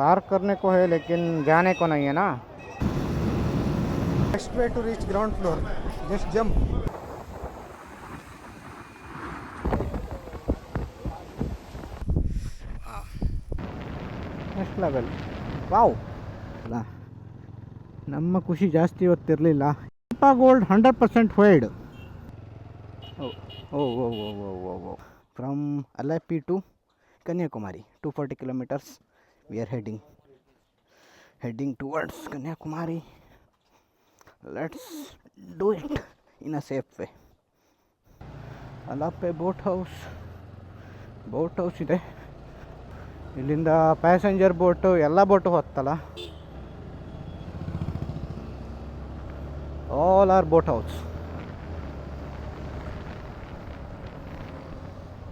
Park करने को है लेकिन जाने को नहीं है ना. Best way to reach ground floor. Just jump. Next level. Wow. ಅಲ್ಲ ನಮ್ಮ ಖುಷಿ ಜಾಸ್ತಿ ಇವತ್ತಿರಲಿಲ್ಲ. Gold 100% wide. ಓ from Alleppey to Kanyakumari 240 kilometers. We are heading towards Kanyakumari. Let's do it in a safe way. Alleppey boat house ಇದೆ. ಇಲ್ಲಿಂದ ಪ್ಯಾಸೆಂಜರ್ ಬೋಟು ಎಲ್ಲ boat ಹೋಗ್ತಲ್ಲ. All are boat house.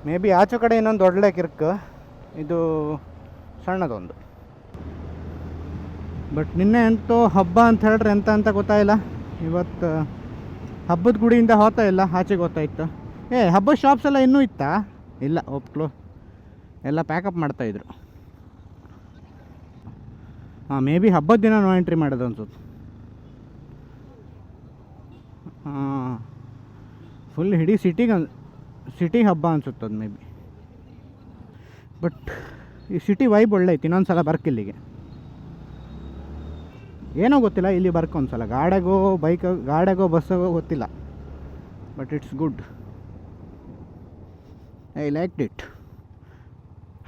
Maybe ಆಚೆ ಕಡೆ ಇನ್ನೊಂದು ದೊಡ್ಡ ಕಿರ್ಕ್, ಇದು ಸಣ್ಣದೊಂದು. ಬಟ್ ನಿನ್ನೆ ಅಂತೂ ಹಬ್ಬ ಅಂತ ಹೇಳ್ರೆ ಎಂತ ಅಂತ ಗೊತ್ತಾಯಿಲ್ಲ. ಇವತ್ತು ಹಬ್ಬದ ಗುಡಿಯಿಂದ ಹೋಗ್ತಾ ಇಲ್ಲ, ಆಚೆಗೆ ಗೊತ್ತಾಯಿತ್ತು. ಹಬ್ಬದ ಶಾಪ್ಸ್ ಎಲ್ಲ ಇನ್ನೂ ಇತ್ತಾ? ಇಲ್ಲ, ಒಪ್ಲು ಎಲ್ಲ ಪ್ಯಾಕಪ್ ಮಾಡ್ತಾಯಿದ್ರು. ಮೇ ಬಿ ಹಬ್ಬದ ದಿನ ನೋ ಎಂಟ್ರಿ ಮಾಡೋದು ಅನ್ಸುತ್ತೆ. ಫುಲ್ ಇಡೀ ಸಿಟಿ ಹಬ್ಬ ಅನ್ಸುತ್ತೆ ಅದು ಮೇ ಬಿ. ಬಟ್ ಈ ಸಿಟಿ ವೈಬ್ ಒಳ್ಳೆ ಐತಿ. ಇನ್ನೊಂದು ಸಲ ಬರ್ಕಿಲ್ಲಿಗೆ ಏನೋ ಗೊತ್ತಿಲ್ಲ, ಇಲ್ಲಿ ಬರ್ಕೊಂದ್ಸಲ ಗಾಡಿಗೋ ಬಸ್ಸಾಗೋ ಗೊತ್ತಿಲ್ಲ. But it's good. I liked it.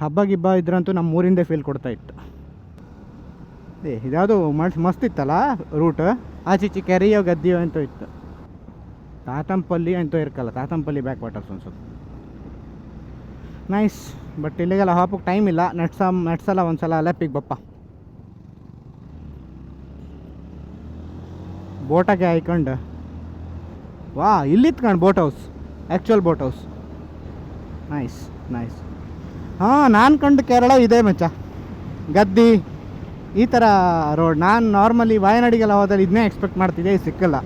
ಹಬ್ಬ ಗಿಬ್ಬ ಇದ್ರಂತೂ ನಮ್ಮ ಊರಿಂದೇ ಫೀಲ್ ಕೊಡ್ತಾ ಇತ್ತು. ಇದ್ಯಾವುದು ಮಸ್ತ್ ಇತ್ತಲ್ಲ ರೂಟ್. ಆಚೀಚೆ ಕೆರೆಯೋ ಗದ್ದಿಯೋ ಅಂತೂ ಇತ್ತು. ತಾತಂಪಲ್ಲಿ ಅಂತೂ ಇರ್ಕಲ್ಲ, ತಾತಂಪಲ್ಲಿ ಬ್ಯಾಕ್ ವಾಟರ್ಸ್ ಅನ್ಸುತ್ತೆ. ನೈಸ್. ಬಟ್ ಇಲ್ಲಿಗೆಲ್ಲ ಹಾಪಕ್ಕೆ ಟೈಮ್ ಇಲ್ಲ. ನಡ್ಸಲ್ಲ ಒಂದ್ಸಲ ಅಲಪಿಗೆ ಬಪ್ಪ. ಬೋಟಾಗೆ ಹಾಯ್ಕೊಂಡು ಇಲ್ಲಿತ್ತು boat house, actual boat house. Nice. ನಾನು ಕಂಡು ಕೇರಳ ಇದೆ ಮಚ್ಚ, ಗದ್ದಿ ಈ ಥರ ರೋಡ್. ನಾನು ನಾರ್ಮಲಿ ವಾಯನಾಡಿಗೆಲ್ಲ ಹೋದಲ್ಲಿ ಇದನ್ನೇ ಎಕ್ಸ್ಪೆಕ್ಟ್ ಮಾಡ್ತಿದ್ದೆ, ಇದು ಸಿಕ್ಕಲ್ಲ.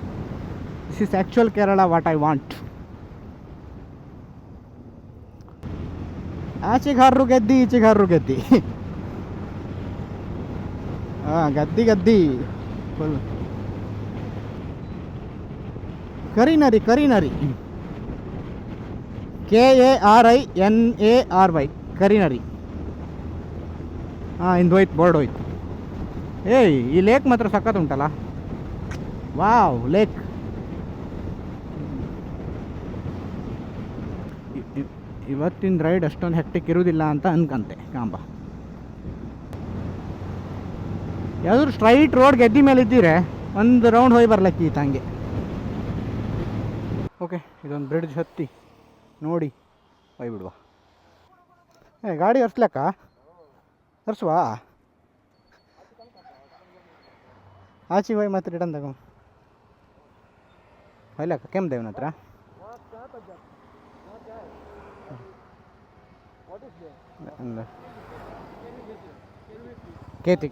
This is actual Kerala what I want. ಆಚೆಗೆ ಹರ್ರು ಗೆದ್ದಿ, ಈಚೆಗೆ ಹರ್ರು ಗೆದ್ದಿ. ಗದ್ದಿ ಫುಲ್ ಕರಿನರಿ. KARINARY ಕರಿನರಿ. ಇಂದು ಹೋಯ್ತು, ಬೋರ್ಡ್ ಹೋಯ್ತು. ಈ ಲೇಕ್ ಮಾತ್ರ ಸಖತ್ ಉಂಟಲ್ಲ. Wow lake. ಇವತ್ತಿನ ರೈಡ್ ಅಷ್ಟೊಂದು ಹೆಕ್ಟಿಕ್ ಇರುವುದಿಲ್ಲ ಅಂತ ಅನ್ಕಂತೆ ಕಾಂಬ. ಯಾವ್ದಾದ್ರು ಸ್ಟ್ರೈಟ್ ರೋಡ್ ಗೆದ್ದಿ ಮೇಲೆ ಇದ್ದಿದ್ರೆ ಒಂದು ರೌಂಡ್ ಹೋಗಿ ಬರ್ಲಕ್ಕಿತ್ತು ಹಂಗೆ. ಓಕೆ, ಇದೊಂದು ಬ್ರಿಡ್ಜ್ ಹತ್ತಿ ನೋಡಿ ಹೋಗ್ಬಿಡುವ. ಗಾಡಿ ಹರ್ಸ್ಲಕ್ಕ ಹರ್ಸುವಾ? ಆಚೆ ಹೋಗಿ ಮತ್ತೆ ರಿಟರ್ನ್ ತಗೋ ಹೊಯ್ಲಕ್ಕ ಕೆಮ್ಮದೇವನ ಹತ್ರ. ಕೇತಿ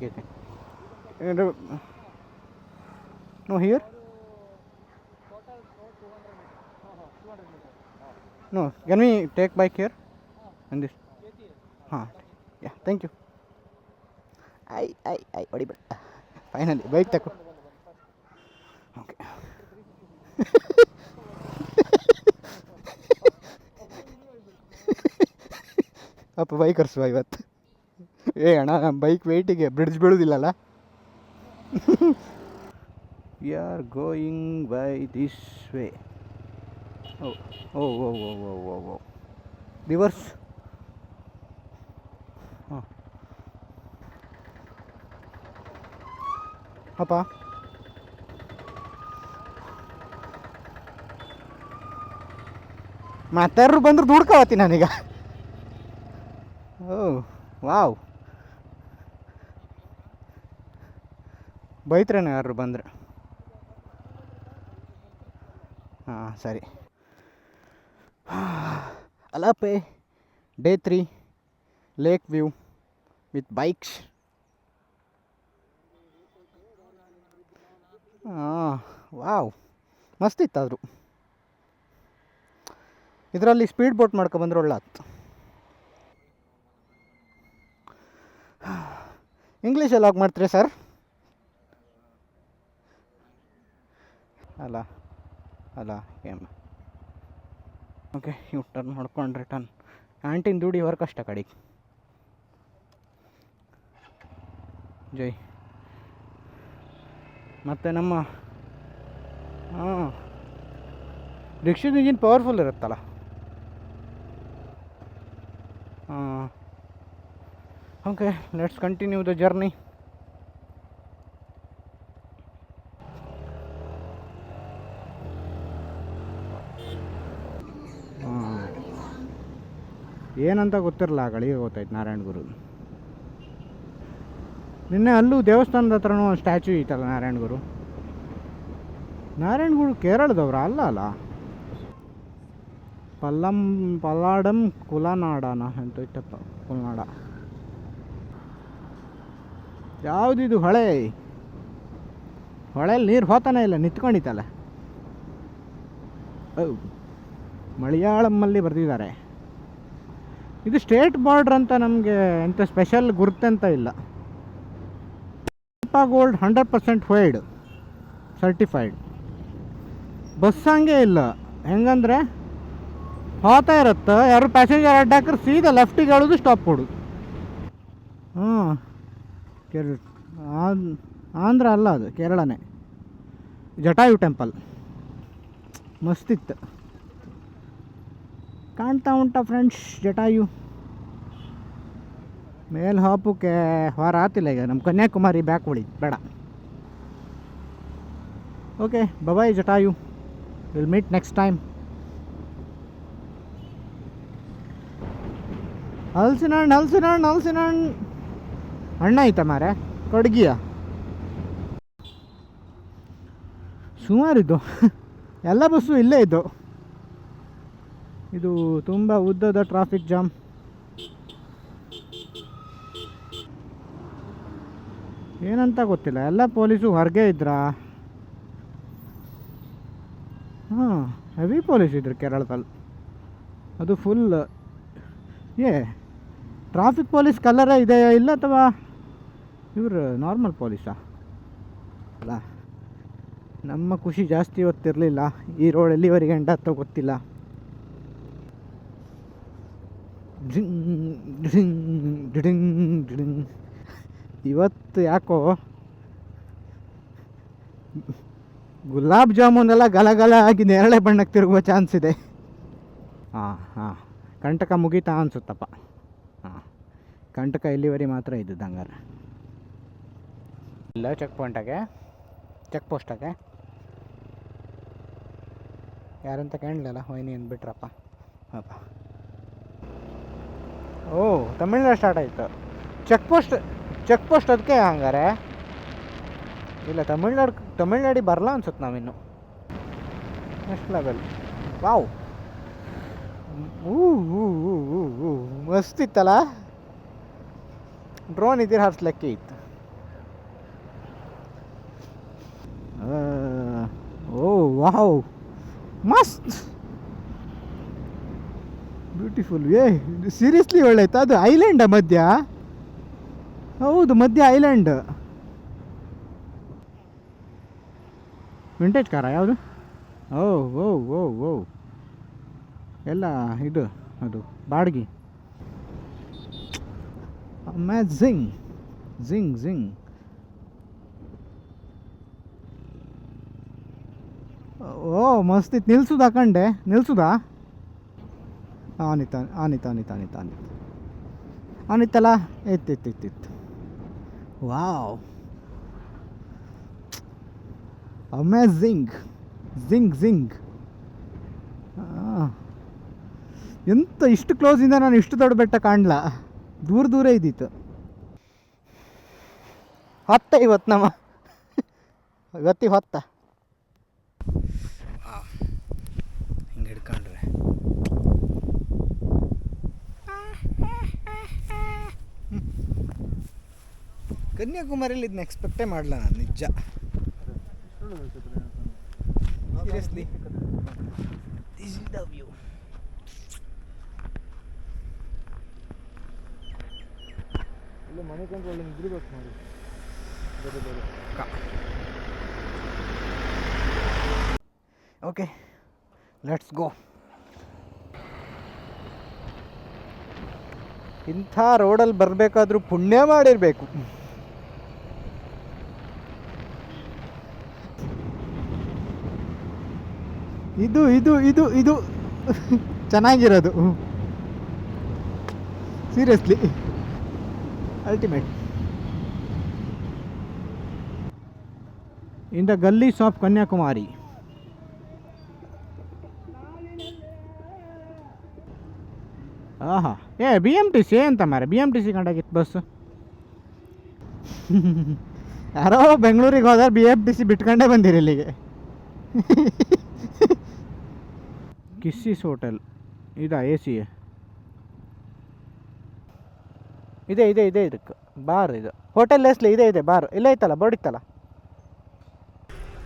no here. No, can we take bike here? And this. Yeah, thank you. I audible. Finally, bike tako. Okay. ಅಪ್ಪ ಬೈಕ್ ಹರ್ಸುವ ಇವತ್ತು. ಅಣ್ಣ ನಮ್ಮ ಬೈಕ್ ವೆಯ್ಟಿಗೆ ಬ್ರಿಡ್ಜ್ ಬೀಳೋದಿಲ್ಲಲ್ಲ. We are going by this way. Oh reverse. ಅಪ್ಪ ಮತ್ತಾರು ಬಂದ್ರು ದುಡ್ಕೋವತ್ತಿ ನಾನೀಗ. ವಾವ್, ಬೈತ್ರೇನ ಯಾರು ಬಂದ್ರೆ? ಸರಿ. Alleppey day 3 lake view with bikes. Wow, ಮಸ್ತಿತ್ತಾದ್ರು. ಇದರಲ್ಲಿ ಸ್ಪೀಡ್ ಬೋಟ್ ಮಾಡ್ಕೊಬಂದ್ರೆ ಒಳ್ಳೆ ಆಯ್ತು. ಇಂಗ್ಲೀಷಲ್ಲಿ ಹೋಗಿ ಮಾಡ್ತೀರಿ ಸರ್? ಅಲ್ಲ ಅಲ್ಲ ಏಮ ಓಕೆ, ಯು ಟರ್ನ್ ಮಾಡ್ಕೊಂಡು ರಿಟರ್ನ್. ಆಂಟಿನ ದುಡಿ ವರ್ಕ್ ಕಷ್ಟ ಕಡೆಗೆ. ಜೈ. ಮತ್ತು ನಮ್ಮ ಹಾಂ ರಿಕ್ಷದ ಇಂಜಿನ್ ಪವರ್ಫುಲ್ ಇರುತ್ತಲ್ಲ. ಹಾಂ okay, let's continue the journey. ಏನಂತ ಗೊತ್ತಿರಲ್ಲ, ಗಳಿಗೆ ಗೊತ್ತಾಯ್ತು ನಾರಾಯಣಗುರು. ನಿನ್ನೆ ಅಲ್ಲೂ ದೇವಸ್ಥಾನದ ಹತ್ರನೂ ಸ್ಟ್ಯಾಚು ಐತಲ್ಲ ನಾರಾಯಣಗುರು. ನಾರಾಯಣಗುರು ಕೇರಳದವ್ರ ಅಲ್ಲ ಪಲ್ಲಾಡಂ ಕುಲನಾಡನ ಅಂತ ಇತ್ತಪ್ಪ. ಕುಲನಾಡ ಯಾವುದಿದು? ಹೊಳೆಯಲ್ಲಿ ನೀರು ಹೋತಾನೆ ಇಲ್ಲ, ನಿಂತ್ಕೊಂಡಿತ್ತಲ್ಲ. ಮಲಯಾಳಮ್ಮಲ್ಲಿ ಬರೆದಿದ್ದಾರೆ. ಇದು ಸ್ಟೇಟ್ ಬಾರ್ಡ್ರ್ ಅಂತ ನಮಗೆ ಎಂಥ ಸ್ಪೆಷಲ್ ಗುರುತಂತ ಇಲ್ಲ. Gold 100% wide certified. ಬಸ್ ಹಂಗೆ ಇಲ್ಲ, ಹೆಂಗಂದರೆ ಹೋಗ್ತಾ ಇರುತ್ತೆ, ಯಾರು ಪ್ಯಾಸೆಂಜರ್ ಅಡ್ಡಾಕ್ರೆ ಸೀದಾ ಲೆಫ್ಟಿಗೆ ಹೇಳೋದು, ಸ್ಟಾಪ್ ಕೊಡೋದು. ಹಾಂ, ಆಂಧ್ರ ಅಲ್ಲ, ಅದು ಕೇರಳನೇ. ಜಟಾಯು ಟೆಂಪಲ್ ಮಸ್ತಿತ್ತು. ಕಾಣ್ತಾ ಉಂಟಾ ಫ್ರೆಂಡ್ಸ್ ಜಟಾಯು? ಮೇಲೆ ಹಾಪಕ್ಕೆ ಹೊರ ಆತಿಲ್ಲ ಈಗ. ನಮ್ಮ ಕನ್ಯಾಕುಮಾರಿ ಬ್ಯಾಕ್ ಉಳಿ ಬೇಡ. Okay, bye Jatayu, will meet next time. ಹಲಸಿನ ಹಣ್ಣು ಅಣ್ಣ ಐತ ಮಾರೆ, ಕಡ್ಗಿಯ ಸುಮಾರಿದ್ದು. ಎಲ್ಲ ಬಸ್ಸು ಇಲ್ಲೇ ಇದ್ದು. ಇದು ತುಂಬ ಉದ್ದದ ಟ್ರಾಫಿಕ್ ಜಾಮ್. ಏನಂತ ಗೊತ್ತಿಲ್ಲ, ಎಲ್ಲ ಪೊಲೀಸು ಹೊರಗೆ ಇದ್ರಾ? ಹಾಂ, ಹೆವಿ ಪೊಲೀಸ್ ಇದ್ರು ಕೇರಳದಲ್ಲಿ. ಅದು ಫುಲ್ ಟ್ರಾಫಿಕ್ ಪೊಲೀಸ್ ಕಲರೇ ಇದೆ ಇಲ್ಲ, ಅಥವಾ ಇವರು ನಾರ್ಮಲ್ ಪೊಲೀಸಾ? ಅಲ್ಲ, ನಮ್ಮ ಖುಷಿ ಜಾಸ್ತಿ ಹೊತ್ತಿರಲಿಲ್ಲ. ಈ ರೋಡ್ ಎಲ್ಲಿವರೆಗೆ ಎಂಡತ್ತೋ ಗೊತ್ತಿಲ್ಲ. ಇವತ್ತು ಯಾಕೋ ಗುಲಾಬ್ ಜಾಮೂನೆಲ್ಲ ಗಲಗಲ ಆಗಿ ನೇರಳೆ ಬಣ್ಣಕ್ಕೆ ತಿರುಗುವ ಚಾನ್ಸ್ ಇದೆ. ಹಾಂ, ಕಂಟಕ ಮುಗೀತಾ ಅನಿಸುತ್ತಪ್ಪ. ಹಾಂ, ಕಂಟಕ ಇಲ್ಲಿವರೆಗೆ ಮಾತ್ರ ಇದ್ದದ್ದು ಹಂಗಾರೆ. ಇಲ್ಲ ಚೆಕ್ ಪೋಸ್ಟಾಗೆ ಯಾರಂತ ಕೇಳಲಿಲ್ಲ. ವೈನಿ ಅಂದ್ಬಿಟ್ರಪ್ಪ. ಪಾಪ. ಓ, ತಮಿಳ್ನಾಡು ಸ್ಟಾರ್ಟ್ ಆಯಿತು ಚೆಕ್ ಪೋಸ್ಟ್ ಅದಕ್ಕೆ ಹಂಗಾರೆ. ಇಲ್ಲ, ತಮಿಳ್ನಾಡಿ ಬರಲ್ಲ ಅನ್ಸುತ್ತೆ ನಾವಿನ್ನು. Next level. ವಾವ್, ಮಸ್ತ್ ಇತ್ತಲ್ಲ. ಡ್ರೋನ್ ಇದ್ದೀರ ಹಾರಿಸ್ಲಿಕ್ಕೆ ಇತ್ತು. ಓ ವಾವ್, ಮಸ್ತ್ ಬ್ಯೂಟಿಫುಲ್. ಸೀರಿಯಸ್ಲಿ ಒಳ್ಳೆಯ್ತು. ಅದು ಐಲ್ಯಾಂಡ ಮಧ್ಯ? ಹೌದು, ಮಧ್ಯ ಐಲ್ಯಾಂಡ್. ವಿಂಟೇಜ್ ಕಾರಾ ಯಾವುದು? ಓ ಎಲ್ಲ ಇದು, ಅದು ಬಾಡ್ಗಿ. ಅಮೇಝಿಂಗ್. ಜಿಂಗ್ ಓ ಮಸ್ತ್ ಇತ್ತು. ನಿಲ್ಸುದಾ ಕಂಡೆ? ನಿಲ್ಸುದಾ? ಆನಿತ್ತಲ್ಲ. ಇತ್ತು. Wow, amazing. ಜಿಂಗ್. ಎಂತ ಇಷ್ಟು ಕ್ಲೋಸಿಂದ ನಾನು ಇಷ್ಟು ದೊಡ್ಡ ಬೆಟ್ಟ ಕಾಣಲ. ದೂರ ಇದ್ದಿತ್ತು. ಇವತ್ತಿ ಹೊತ್ತ ಹಿಂಗೆ ಹಿಡ್ಕೊಂಡ್ರೆ ಕನ್ಯಾಕುಮಾರಿಯಲ್ಲಿ ಇದನ್ನ ಎಕ್ಸ್ಪೆಕ್ಟೇ ಮಾಡಲ್ಲ ನಾನು, ನಿಜ. Seriously, this is the view. ಇಲ್ಲ ಮನೆ ಕಂಡು ಒಳ್ಳೆ ನಿದ್ರೆ ಬೇಕು ಮಾಡಿ ಬೇರೆ ಬೇರೆ ಓಕೆ ಲೆಟ್ಸ್ ಗೋ. ಇಂಥ ರೋಡಲ್ಲಿ ಬರಬೇಕಾದ್ರೂ ಪುಣ್ಯ ಮಾಡಿರಬೇಕು. ಇದು ಇದು ಇದು ಇದು ಚೆನ್ನಾಗಿರೋದು seriously ultimate. In the gullies of Kanyakumari. ಆಹಾ ಬಿ ಎಮ್ ಟಿ ಸಿ ಅಂತ ಮಾರೆ, ಬಿ ಎಮ್ ಟಿ ಸಿ ಕಂಡಾಗಿತ್ತು ಬಸ್ಸು. ಯಾರೋ ಬೆಂಗಳೂರಿಗೆ ಹೋದ್ರೆ ಬಿ ಎಮ್ ಟಿ ಸಿ ಬಿಟ್ಕೊಂಡೇ ಬಂದಿರಿ ಇಲ್ಲಿಗೆ. ಕಿಸ್ಸಿಸ್ ಹೋಟೆಲ್ ಇದಾ ಎ ಸಿ ಇದೆ ಇದೆ ಇದೆ ಇದಕ್ಕೆ ಬಾರ್ ಇದು ಹೋಟೆಲ್ ಹೆಸ್ಲಿ ಇದೆ ಇದೆ ಬಾರ್ ಇಲ್ಲ ಐತಲ್ಲ ಬೋರ್ಡ್ ಇತ್ತಲ್ಲ.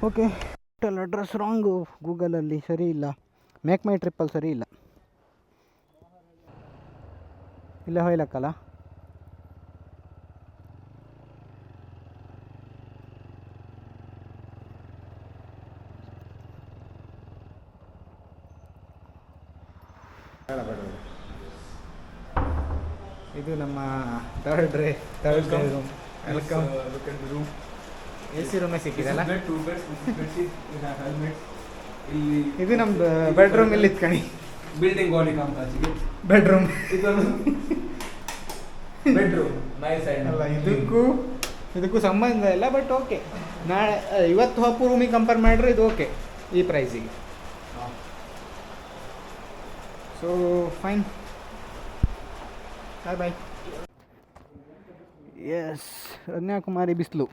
ಓಕೆ ಹೋಟೆಲ್ ಅಡ್ರೆಸ್ ರಾಂಗು, ಗೂಗಲಲ್ಲಿ ಸರಿ ಇಲ್ಲ, ಮೇಕ್ ಮೈ ಟ್ರಿಪ್ಪಲ್ಲಿ ಸರಿ ಇಲ್ಲ. ಇಲ್ಲೇ ಹೋಯ್ಲಕ್ಕಲ್ಲ. ಇದು ನಮ್ಮ third room. Welcome. A C ರೂಮೇ ಸಿಕ್ಕಿದೆಲ್ಲ. ಇದು ನಮ್ದು ಬೆಡ್ರೂಮ್ ಇಲ್ಲಿ ಇತ್ಕಣಿ. ಬಿಲ್ಡಿಂಗ್ ಬೆಡ್ರೂಮ್ ಬೆಡ್ರೂಮ್ ನೈಸ್ ಅಲ್ಲ, ಇದಕ್ಕೂ ಸಂಬಂಧ ಇಲ್ಲ. ಬಟ್ ಓಕೆ, ನಾಳೆ ಇವತ್ತು ಹಪ್ಪು ರೂಮಿಗೆ ಕಂಪೇರ್ ಮಾಡಿದ್ರೆ ಇದು ಓಕೆ ಈ ಪ್ರೈಸಿಗೆ. ಸೊ ಫೈನ್, ಬಾಯ್ ಬಾಯ್. ಎಸ್, ಕನ್ಯಾಕುಮಾರಿ ಬಿಸಿಲು.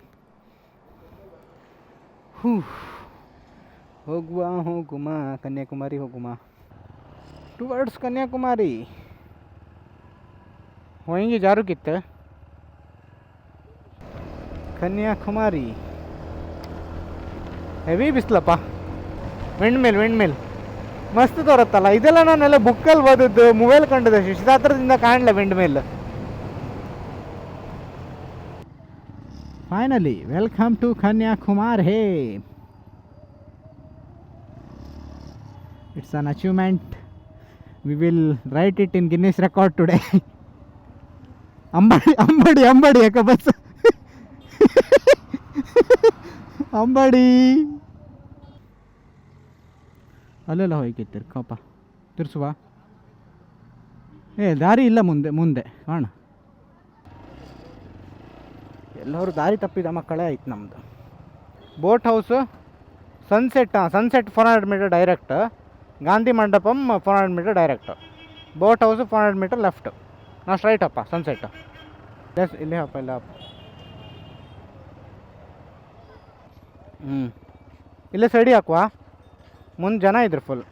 ಹೋಗುಮ ಕನ್ಯಾಕುಮಾರಿ ಹೋಗುಮ ಟುವರ್ಡ್ಸ್ ಕನ್ಯಾಕುಮಾರಿ. ಹೋಗಿ ಜಾರುಕಿತ್ತ ಕನ್ಯಾಕುಮಾರಿ. ಹೆವಿ ಬಿಸಿಲಪ್ಪ. ವೆಂಡ್ ಮೇಲ್ ಮಸ್ತ್ ತೋರುತ್ತಲ್ಲ ಇದೆಲ್ಲ. ನಾನೆಲ್ಲ ಬುಕ್ಕಲ್ಲಿ ಓದಿದ್ದು, ಮೊಬೈಲ್ ಕಂಡದ್ದು, ಶಿಶುದಾತ್ರದಿಂದ ಕಾಣಲ್ಲ ವೆಂಡ್ ಮೇಲ್. Finally welcome to Kanyakumari. It's an achievement. We will write it in Guinness record today. Ambadi ಯಾಕೆ ಬಸ್ ಅಂಬಡಿ ಅಲ್ಲೆಲ್ಲ ಹೋಗಿ ತಿರ್ಕಪ್ಪ, ತಿರ್ಸುವ. ದಾರಿ ಇಲ್ಲ ಮುಂದೆ ಕಾಣ. ಎಲ್ಲರೂ ದಾರಿ ತಪ್ಪಿದ ಮಕ್ಕಳೇ ಆಯ್ತು ನಮ್ಮದು. Boat house sunset 400 meter direct. Gandhi Mandapam 400 meter direct. Boat house 400 meter left. ನಾವು ಸ್ಟ್ರೈಟ್ ಅಪ್ಪ ಸನ್ಸೆಟ್. ಎಸ್ ಇಲ್ಲಿ ಹಪ್ಪ ಇಲ್ಲ ಅಪ್ಪ. ಇಲ್ಲೇ ಸೈಡಿ ಹಾಕುವ. ಮುಂದೆ ಜನ ಇದ್ರು ಫುಲ್.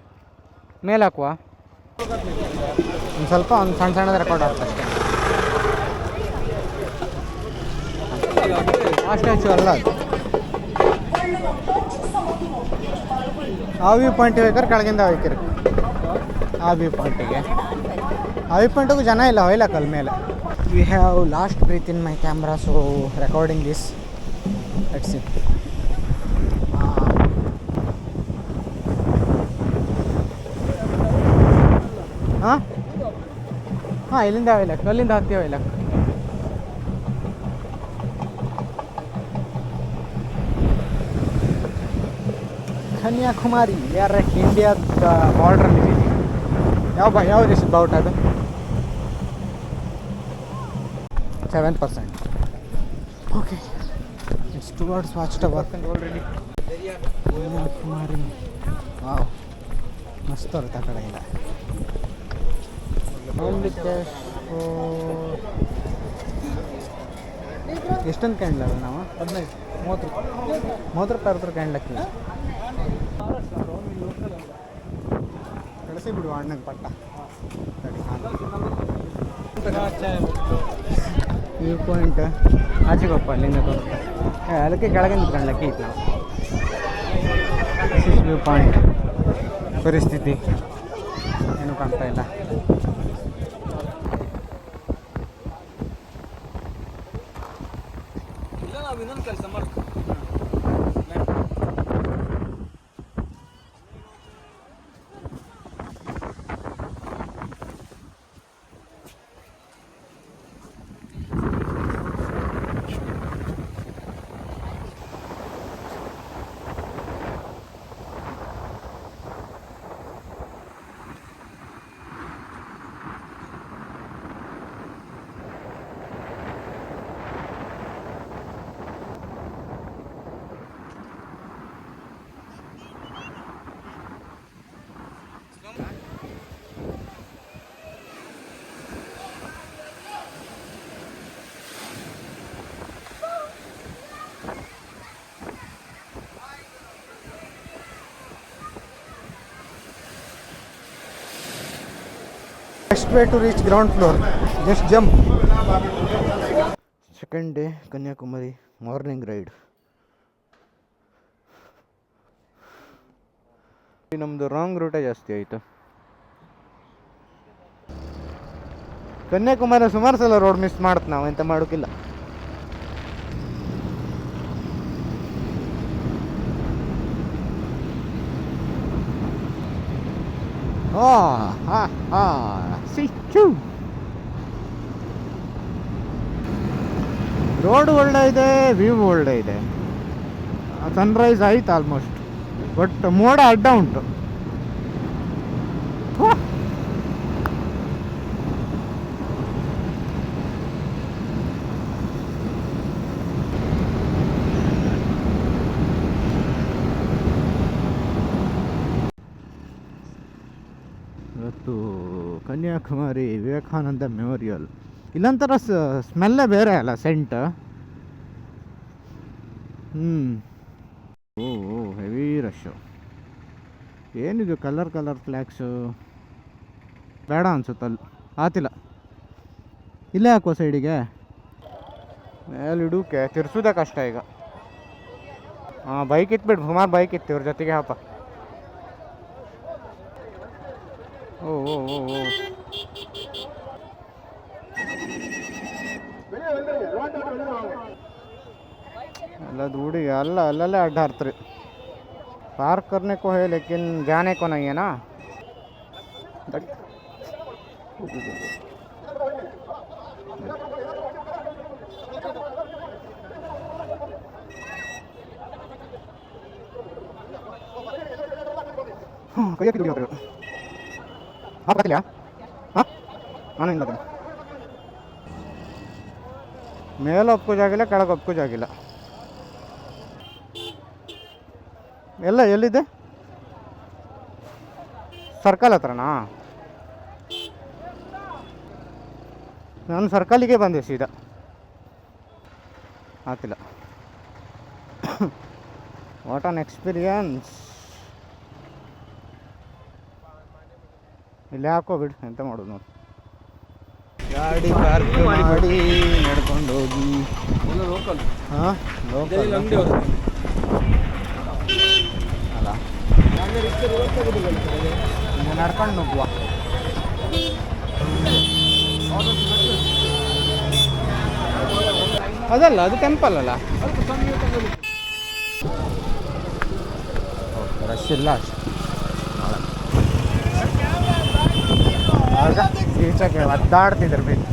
ಮೇಲೆ ಹಾಕುವ. ಒಂದು ಸ್ವಲ್ಪ ಸಣ್ಣದ ರೆಕಾರ್ಡ್ ಆಗ್ತದೆ ಅಷ್ಟೇ. ಅಷ್ಟು ಅಲ್ಲ ಅದು. ಆ ವ್ಯೂ ಪಾಯಿಂಟಿಗೆ ಬೇಕಾದ್ರೆ ಕೆಳಗಿಂದ ಹೋಯ್ತಿರಿ. ಆ ವ್ಯೂ ಪಾಯಿಂಟಿಗೂ ಜನ ಇಲ್ಲ, ಹೋಯ್ಲಕ್ಕಲ್ಲ ಮೇಲೆ. We have lost breath in my camera, so recording this. Let's it. ಹಾಂ ಇಲ್ಲಿಂದ ಹೋಯ್ಲಕ್ಕ, ಅಲ್ಲಿಂದ ಹತ್ತಿ ಹೋಯ್ಲಕ್ಕ. ಕನ್ಯಾಕುಮಾರಿ, ವಿ ಆರ್ ಅಟ್ ಇಂಡಿಯಾದ ಬಾರ್ಡ್ರಲ್ಲಿ ಇದ್ದೀವಿ. ಯಾವ ದೇಶದ ಬಾವುಟ ಅದು? 7%. Okay, it's towards watch tower already. Kanyakumari, wow, ಮಸ್ತ್ ಅವ್ರದ್ದು ಆ ಕಡೆ ಇಲ್ಲ. ಎಷ್ಟೊಂದು ಕ್ಯಾಂಡ್ಲ್ ಅದ? ನಾವು 15-30 ರೂಪಾಯಿ ಕ್ಯಾಂಡ್ಲಕ್ಕಿಲ್ಲ. ಕಳಿಸಿ ಬಿಡುವ ಅಣ್ಣಗೆ ಪಟ್ಟ. ವ್ಯೂ ಪಾಯಿಂಟ್ ಆಚೆಗೊಪ್ಪ, ಅಲ್ಲಿಂದ ಬರುತ್ತೆ. ಅದಕ್ಕೆ ಕೆಳಗೆ ನಿಂತ್ಕೊಂಡ್ಲಕ್ಕಿ ಇತ್ತು ನಾವು. ವ್ಯೂ ಪಾಯಿಂಟ್ ಪರಿಸ್ಥಿತಿ ಏನೂ ಕಾಣ್ತಾ ಇಲ್ಲ. ನಾವು ಇನ್ನೊಂದು ಕೆಲಸ ಮಾಡ್ತೀವಿ. Best way to reach ground floor. Just jump. Second day, Kanyakumari morning ride. ನಮ್ಮದು ರಾಂಗ್ ರೂಟೇ ಜಾಸ್ತಿ ಆಯಿತು. ಕನ್ಯಾಕುಮಾರಿ ಸುಮಾರು ಸಲ ರೋಡ್ ಮಿಸ್ ಮಾಡುತ್ತೆ, ನಾವು ಎಂತ ಮಾಡೋಕ್ಕಿಲ್ಲ. ರೋಡ್ ಒಳ್ಳೆ ಇದೆ, ವ್ಯೂ ಒಳ್ಳೆ ಇದೆ. ಸನ್ರೈಸ್ ಆಯ್ತು ಆಲ್ಮೋಸ್ಟ್, ಬಟ್ ಮೋಡ ಅಡ್ಡ ಉಂಟು. ಇವತ್ತು ಕನ್ಯಾಕುಮಾರಿ ವಿವೇಕಾನಂದ ಮೆಮೋರಿಯಲ್. ಇಲ್ಲೊಂಥರ ಸ್ಮೆಲ್ಲೇ ಬೇರೆ ಅಲ್ಲ, ಸೆಂಟ್. ಓ ಹೆವಿ ರಶ್ಶು. ಏನಿದು ಕಲರ್ ಫ್ಲ್ಯಾಗ್ಸು? ಬೇಡ ಅನ್ಸುತ್ತೆ, ಅಲ್ಲಿ ಆತಿಲ್ಲ. ಇಲ್ಲೇ ಹಾಕುವ ಸೈಡಿಗೆ, ಮೇಲಿಡೋಕೆ ತಿರ್ಸೋದೇ ಕಷ್ಟ ಈಗ. ಹಾಂ, ಬೈಕ್ ಇಟ್ಬಿಟ್ಟು ಸುಮಾರು ಬೈಕ್ ಇತ್ತು ಇವ್ರ ಜೊತೆಗೆ ಹಾಪ. ಓ ಓ ಓ ಓ ಎಲ್ಲ दूड़ी अल्लल्ले अड्डा हरते. पार्क करने को है लेकिन जाने को नहीं है ना. कहिए कि हाँ पता चलिया. हाँ ನಾನು ಹಿಂಗೆ ಮೇಲೆ ಒಪ್ಕೋಜಾಗಿಲ್ಲ, ಕೆಳಗೆ ಒಪ್ಕೋಜಾಗಿಲ್ಲ. ಎಲ್ಲಿದೆ? ಸರ್ಕಲ್ ಹತ್ರನಾ? ನಾನು ಸರ್ಕಲಿಗೆ ಬಂದೆ ಸೀದಾ, ಆತಿಲ್ಲ. What on experience. ಇಲ್ಲಿ ಹಾಕೋ ಬಿಡು, ಎಂತ ಮಾಡೋದು ನೋಡಿ. ಗಾಡಿ ಪಾರ್ಕ್ ಮಾಡಿ ನಡ್ಕೊಂಡು ಹೋಗಿ. ಲೋಕಲ್. ಹಾಂ, ಲೋಕಲ್ ಅಂಗಡಿ ಅಲ್ಲ, ನಡ್ಕೊಂಡು ನುಗ್ಗುವ. ಅದಲ್ಲ, ಅದು ಟೆಂಪಲ್ ಅಲ್ಲ. ರಶ್ ಇಲ್ಲ ಅಷ್ಟು. ಈಚಕ್ಕೆ ಒದ್ದಾಡ್ತಿದ್ರು ಬೇಕು.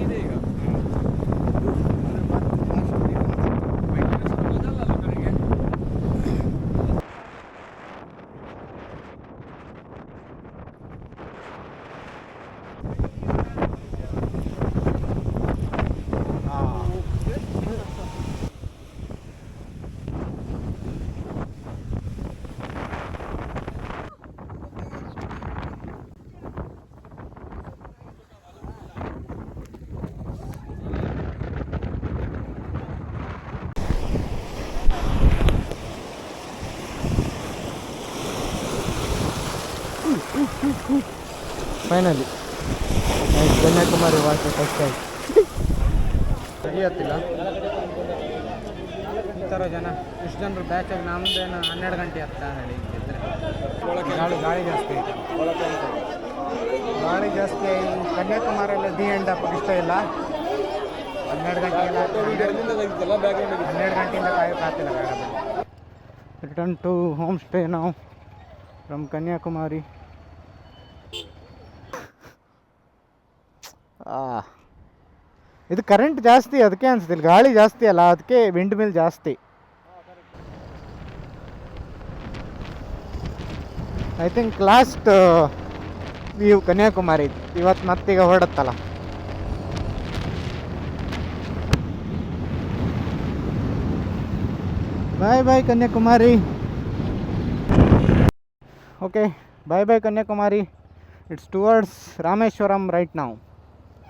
ಇದೆ ಈಗ ಫೈನಲಿ ಕನ್ಯಾಕುಮಾರಿ ವಾಟರ್ ಫಸ್ಟ್ ಆಯ್ತು. ನಡೆಯತ್ತಿಲ್ಲ ಈ ಥರ ಜನ ಇಷ್ಟು ಜನರು ಬ್ಯಾಚಾಗಿ ನಮ್ಮದೇನು 12 ಗಂಟೆ ಹತ್ತ ಹೇಳಿ ಗಾಳಿ ಜಾಸ್ತಿ ಐತೆ. ಗಾಳಿ ಜಾಸ್ತಿ ಆಗಿ ಕನ್ಯಾಕುಮಾರಿಯಲ್ಲಿ ದಿ ಎಂಡ್ ಅಪ್ ಇಷ್ಟ ಇಲ್ಲ. 12 ಗಂಟೆಯಿಂದ 12 ಗಂಟೆಯಿಂದ ಕಾಯೋಕ್ಕಾಗ್ತಿಲ್ಲ ಗಾಡಿ. ರಿಟರ್ನ್ ಟು ಹೋಮ್ ಸ್ಟೇ ನಾವು ಫ್ರಮ್ ಕನ್ಯಾಕುಮಾರಿ. ಇದು ಕರೆಂಟ್ ಜಾಸ್ತಿ ಅದಕ್ಕೆ ಅನಿಸ್ತಿಲ್ಲ, ಗಾಳಿ ಜಾಸ್ತಿ ಅಲ್ಲ ಅದಕ್ಕೆ ವಿಂಡ್ ಮಿಲ್ ಜಾಸ್ತಿ. I think last view Kanyakumari ಇವತ್ತು ಮತ್ತೀಗ ಹೊರಡುತ್ತಲ್ಲ. Bye bye Kanyakumari. Okay bye bye Kanyakumari. It's towards Rameswaram right ನಾವು.